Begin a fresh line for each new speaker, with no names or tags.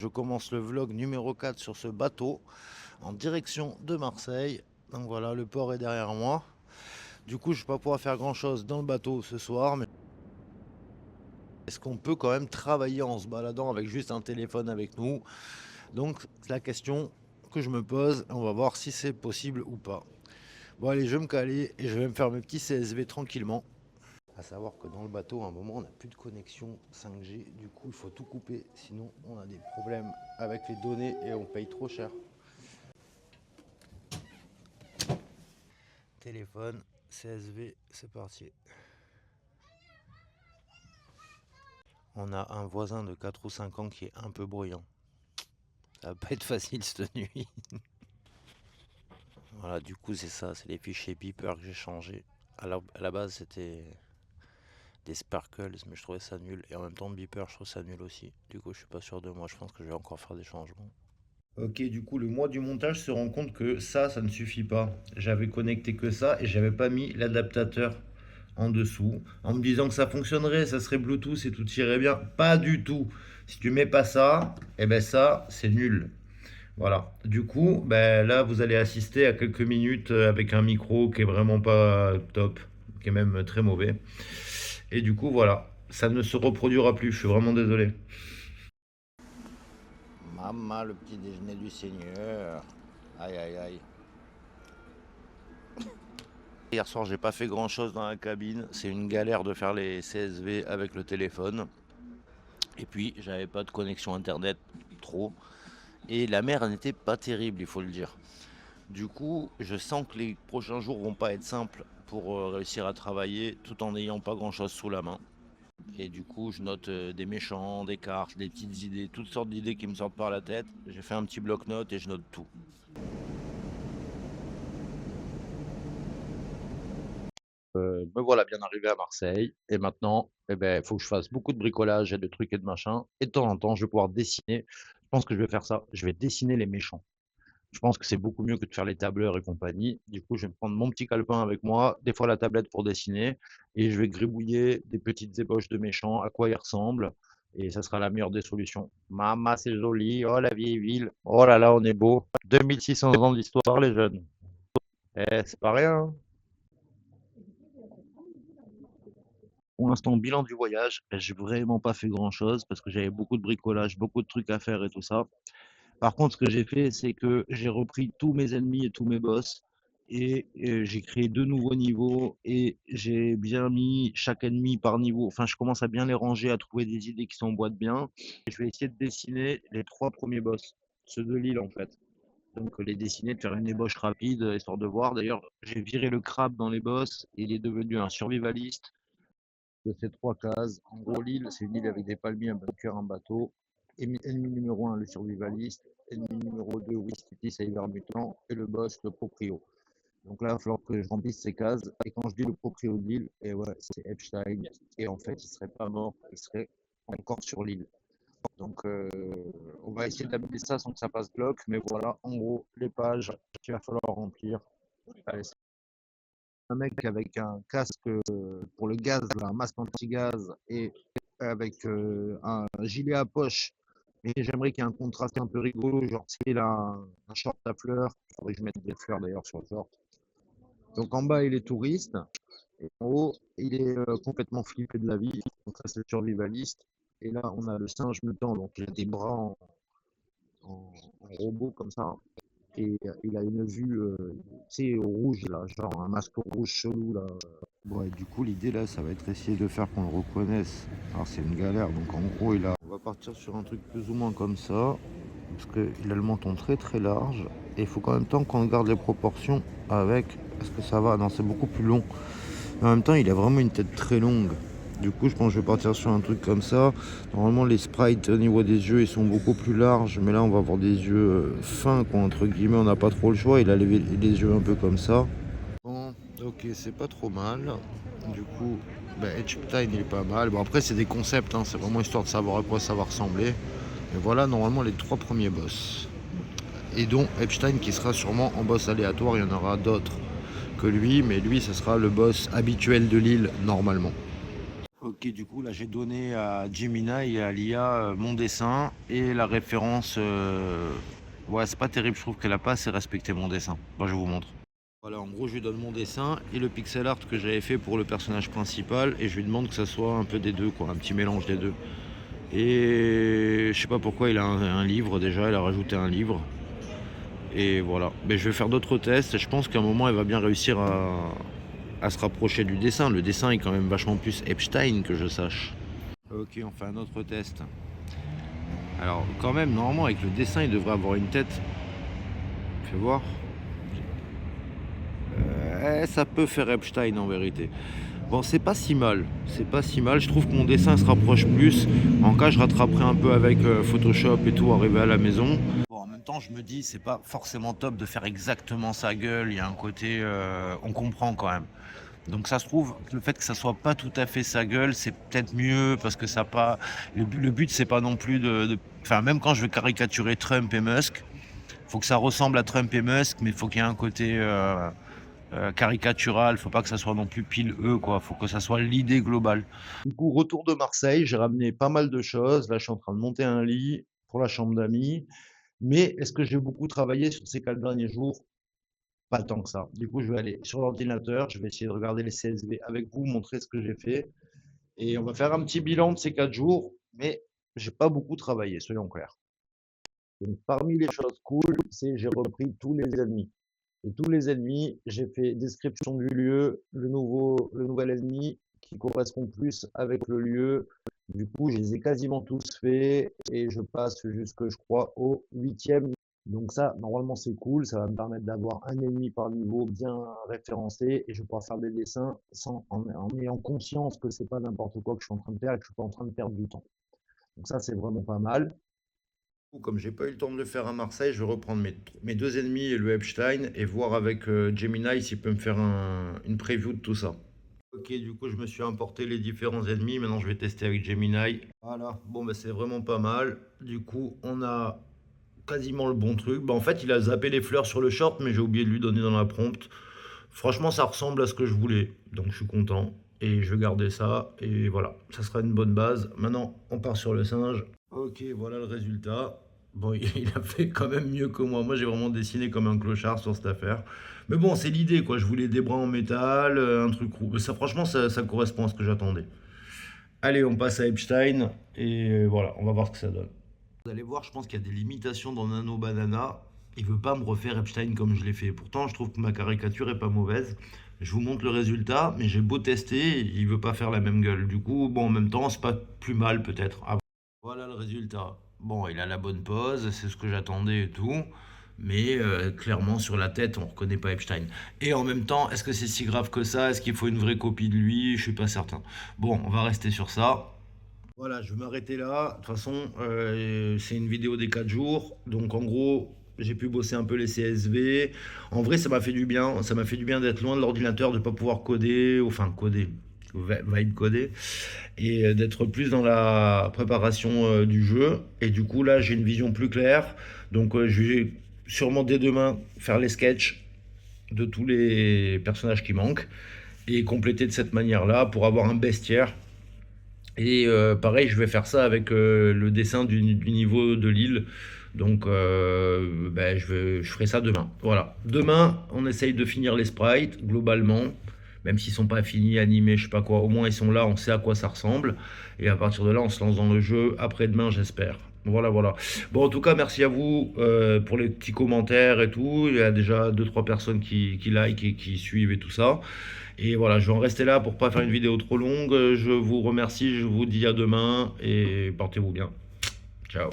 Je commence le vlog numéro 4 sur ce bateau en direction de Marseille. Donc voilà, le port est derrière moi. Du coup, je ne vais pas pouvoir faire grand chose dans le bateau ce soir, mais est-ce qu'on peut quand même travailler en se baladant avec juste un téléphone avec nous? Donc c'est la question que je me pose. On va voir si c'est possible ou pas. Bon allez, je vais me caler et je vais me faire mes petits CSV tranquillement. À savoir que dans le bateau, à un moment, on n'a plus de connexion 5G. Du coup, il faut tout couper. Sinon, on a des problèmes avec les données et on paye trop cher. Téléphone, CSV, c'est parti. On a un voisin de 4 ou 5 ans qui est un peu bruyant. Ça va pas être facile cette nuit. Voilà, du coup, c'est ça. C'est les fichiers beeper que j'ai changés. À la base, c'était des sparkles, mais je trouvais ça nul. Et en même temps, beeper, je trouve ça nul aussi. Du coup, je suis pas sûr de moi. Je pense que je vais encore faire des changements. Ok, du coup, le mois du montage se rend compte que ça ne suffit pas. J'avais connecté que ça et j'avais pas mis l'adaptateur en dessous, en me disant que ça fonctionnerait, ça serait Bluetooth et tout irait bien. Pas du tout. Si tu mets pas ça, eh ben ça, c'est nul. Voilà. Du coup, ben là, vous allez assister à quelques minutes avec un micro qui est vraiment pas top, qui est même très mauvais. Et du coup, voilà, ça ne se reproduira plus. Je suis vraiment désolé. Maman, le petit déjeuner du Seigneur. Aïe, aïe, aïe. Hier soir, j'ai pas fait grand chose dans la cabine. C'est une galère de faire les CSV avec le téléphone. Et puis, j'avais pas de connexion internet trop. Et la mer n'était pas terrible, il faut le dire. Du coup, je sens que les prochains jours vont pas être simples pour réussir à travailler tout en n'ayant pas grand chose sous la main. Et du coup, je note des méchants, des cartes, des petites idées, toutes sortes d'idées qui me sortent par la tête. J'ai fait un petit bloc-notes et je note tout. Me voilà bien arrivé à Marseille. Et maintenant, eh ben, il faut que je fasse beaucoup de bricolage et de trucs et de machins. Et de temps en temps, je vais pouvoir dessiner. Je pense que je vais faire ça. Je vais dessiner les méchants. Je pense que c'est beaucoup mieux que de faire les tableurs et compagnie. Du coup, je vais prendre mon petit calepin avec moi, des fois la tablette pour dessiner, et je vais gribouiller des petites ébauches de méchants, à quoi ils ressemblent, et ça sera la meilleure des solutions. Maman, c'est joli, oh la vieille ville, oh là là, on est beau. 2600 ans d'histoire, les jeunes. Eh, c'est pas rien, hein. Pour l'instant, bilan du voyage, j'ai vraiment pas fait grand-chose parce que j'avais beaucoup de bricolage, beaucoup de trucs à faire et tout ça. Par contre, ce que j'ai fait, c'est que j'ai repris tous mes ennemis et tous mes boss et j'ai créé 2 nouveaux niveaux et j'ai bien mis chaque ennemi par niveau. Enfin, je commence à bien les ranger, à trouver des idées qui s'emboîtent bien. Et je vais essayer de dessiner les 3 premiers boss, ceux de l'île en fait. Donc les dessiner, de faire une ébauche rapide, histoire de voir. D'ailleurs, j'ai viré le crabe dans les boss et il est devenu un survivaliste de ces 3 cases. En gros, l'île, c'est une île avec des palmiers, un bunker, un bateau. Ennemi numéro 1, le survivaliste. Ennemi numéro 2, Wistiti, Cyber Mutant. Et le boss, le proprio. Donc là, il va falloir que je remplisse ces cases. Et quand je dis le proprio de l'île, et ouais, c'est Epstein. Et en fait, il serait pas mort, il serait encore sur l'île. Donc, on va essayer d'amener ça sans que ça passe bloc. Mais voilà, en gros, les pages qu'il va falloir remplir. Allez, c'est un mec avec un casque pour le gaz, là, un masque anti-gaz et avec un gilet à poche. Et j'aimerais qu'il y ait un contraste un peu rigolo, genre s'il a un short à fleurs, il faudrait que je mette des fleurs d'ailleurs sur le short. Donc en bas il est touriste, et en haut il est complètement flippé de la vie, donc ça c'est le survivaliste. Et là on a le singe mutant, donc il a des bras en robot comme ça. Et il a une vue, tu sais, au rouge là, genre un masque rouge chelou là. Bon, et du coup, l'idée là, ça va être essayer de faire qu'on le reconnaisse. Alors, c'est une galère, donc en gros, on va partir sur un truc plus ou moins comme ça, parce qu'il a le menton très très large, et il faut qu'en même temps qu'on garde les proportions avec. Est-ce que ça va? Non, c'est beaucoup plus long. Mais en même temps, il a vraiment une tête très longue. Du coup, je pense que je vais partir sur un truc comme ça. Normalement, les sprites au niveau des yeux, ils sont beaucoup plus larges. Mais là, on va avoir des yeux fins, quoi, entre guillemets. On n'a pas trop le choix. Il a les yeux un peu comme ça. Bon, ok, c'est pas trop mal. Du coup, Epstein, il est pas mal. Bon, après, c'est des concepts. Hein, c'est vraiment histoire de savoir à quoi ça va ressembler. Et voilà, normalement, les 3 premiers boss. Et dont Epstein, qui sera sûrement en boss aléatoire. Il y en aura d'autres que lui. Mais lui, ce sera le boss habituel de l'île, normalement. Ok, Ok, du coup, là, j'ai donné à Gemini et à l'IA mon dessin et la référence. Ouais, c'est pas terrible, je trouve qu'elle a pas assez respecté mon dessin. Bon, je vous montre. Voilà, en gros, je lui donne mon dessin et le pixel art que j'avais fait pour le personnage principal et je lui demande que ça soit un peu des deux, quoi, un petit mélange des deux. Et je sais pas pourquoi il a un livre déjà, il a rajouté un livre. Et voilà. Mais je vais faire d'autres tests et je pense qu'à un moment, elle va bien réussir à se rapprocher du dessin. Le dessin est quand même vachement plus Epstein que je sache. Ok, on fait un autre test. Alors, quand même, normalement, avec le dessin, il devrait avoir une tête. Fais voir. Ça peut faire Epstein en vérité. Bon, c'est pas si mal. C'est pas si mal. Je trouve que mon dessin se rapproche plus. En cas, je rattraperai un peu avec Photoshop et tout, arrivé à la maison. Bon, en même temps, je me dis, c'est pas forcément top de faire exactement sa gueule. Il y a un côté, on comprend quand même. Donc ça se trouve, le fait que ça soit pas tout à fait sa gueule, c'est peut-être mieux parce que ça pas. Le but, c'est pas non plus Enfin, même quand je veux caricaturer Trump et Musk, faut que ça ressemble à Trump et Musk, mais il faut qu'il y ait un côté caricatural. Faut pas que ça soit non plus pile eux, quoi. Faut que ça soit l'idée globale. Du coup, retour de Marseille, j'ai ramené pas mal de choses. Là, je suis en train de monter un lit pour la chambre d'amis. Mais est-ce que j'ai beaucoup travaillé sur ces 4 derniers jours? Pas tant que ça. Du coup, je vais aller sur l'ordinateur, je vais essayer de regarder les CSV avec vous, montrer ce que j'ai fait. Et on va faire un petit bilan de ces 4 jours, mais j'ai pas beaucoup travaillé, soyons clairs. Donc, parmi les choses cool, c'est j'ai repris tous les ennemis. Et tous les ennemis, j'ai fait description du lieu, le nouvel ennemi qui correspond plus avec le lieu. Du coup, je les ai quasiment tous faits et je passe jusque, je crois, au 8e. Donc ça, normalement, c'est cool. Ça va me permettre d'avoir un ennemi par niveau bien référencé et je vais pouvoir faire des dessins en ayant conscience que c'est pas n'importe quoi que je suis en train de faire et que je suis pas en train de perdre du temps. Donc ça, c'est vraiment pas mal. Comme j'ai pas eu le temps de le faire à Marseille, je vais reprendre mes deux ennemis et le Epstein et voir avec Gemini s'il peut me faire une preview de tout ça. Ok, du coup, je me suis importé les différents ennemis. Maintenant, je vais tester avec Gemini. Voilà, bon, bah, c'est vraiment pas mal. Du coup, on a quasiment le bon truc. Bah, en fait, il a zappé les fleurs sur le short, mais j'ai oublié de lui donner dans la prompt. Franchement, ça ressemble à ce que je voulais. Donc, je suis content. Et je vais garder ça. Et voilà, ça sera une bonne base. Maintenant, on part sur le singe. Ok, voilà le résultat. Bon, il a fait quand même mieux que moi. Moi, j'ai vraiment dessiné comme un clochard sur cette affaire. Mais bon, c'est l'idée, quoi. Je voulais des bras en métal, un truc roux. Ça, franchement, ça correspond à ce que j'attendais. Allez, on passe à Epstein. Et voilà, on va voir ce que ça donne. Vous allez voir, je pense qu'il y a des limitations dans Nano Banana. Il veut pas me refaire Epstein comme je l'ai fait. Pourtant, je trouve que ma caricature est pas mauvaise. Je vous montre le résultat, mais j'ai beau tester, il veut pas faire la même gueule. Du coup, bon, en même temps, c'est pas plus mal peut-être. Voilà le résultat. Bon, il a la bonne pose, c'est ce que j'attendais et tout. Mais clairement, sur la tête, on ne reconnaît pas Epstein. Et en même temps, est-ce que c'est si grave que ça? Est-ce qu'il faut une vraie copie de lui? Je suis pas certain. Bon, on va rester sur ça. Voilà, je vais m'arrêter là. De toute façon, c'est une vidéo des 4 jours. Donc en gros, j'ai pu bosser un peu les CSV. En vrai, ça m'a fait du bien. Ça m'a fait du bien d'être loin de l'ordinateur, de ne pas pouvoir coder, enfin coder, vibe coder, et d'être plus dans la préparation du jeu. Et du coup, là, j'ai une vision plus claire. Donc je vais sûrement dès demain faire les sketchs de tous les personnages qui manquent et compléter de cette manière-là pour avoir un bestiaire. Et pareil, je vais faire ça avec le dessin du niveau de l'île. Donc, ben, je ferai ça demain. Voilà. Demain, on essaye de finir les sprites, globalement. Même s'ils sont pas finis, animés, je sais pas quoi. Au moins, ils sont là, on sait à quoi ça ressemble. Et à partir de là, on se lance dans le jeu après-demain, j'espère. Voilà, voilà. Bon, en tout cas, merci à vous pour les petits commentaires et tout. Il y a déjà deux trois personnes qui like et qui suivent et tout ça. Et voilà, je vais en rester là pour pas faire une vidéo trop longue. Je vous remercie, je vous dis à demain et portez-vous bien. Ciao.